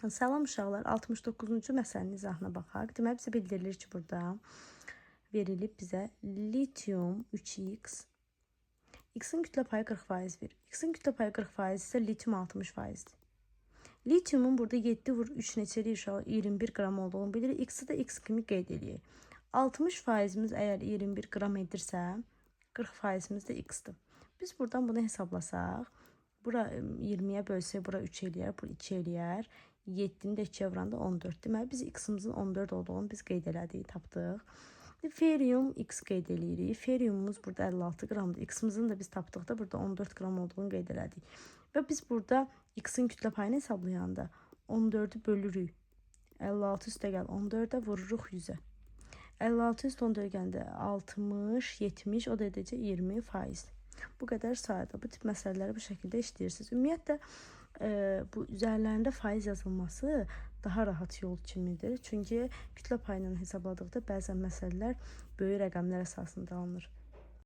Salam uşaqlar, 69-cu məsələnin izahına baxaq. Deməli, bizə bildirilir ki, burada verilib bizə litium 3x. X-in kütlə payı 40% verir. X-in kütlə payı 40% isə litium 60%dir. Litiumun burada 7 vur 3 neçə eləyir uşaqlar? 21 qram olduğunu bilirik. X-i də X kimi qeyd eləyək. 60%imiz əgər 21 qram edirsə, 40%imiz də X-dir. Biz buradan bunu hesablasaq, bura 20-yə bölsək, bura 3 eləyər, bura 2 eləyər. 7-ni də 2-yə vuranda 14. Deməli, biz X-imizin 14 olduğunu biz qeyd elədik, tapdıq. Ferium X qeyd eləyirik. Feriumumuz burada 56 qramdır. X-imizin də biz tapdıqda burada 14 qram olduğunu qeyd elədik. Və biz burada X-in kütlə payını hesablayanda 14-ü bölürük. 56 üstə gəl 14-ə vururuq 100-ə. 56 üstə 14 gəndə 60, 70, o da edəcək 20%. Bu qədər sayıda bu tip məsələləri bu şəkildə işləyirsiniz. Ümumiyyətlə, bu üzərlərində faiz yazılması daha rahat yol kimidir. Çünki kütlə payı ilə hesabladıqda bəzən məsələlər böyük rəqəmlər əsasında alınır.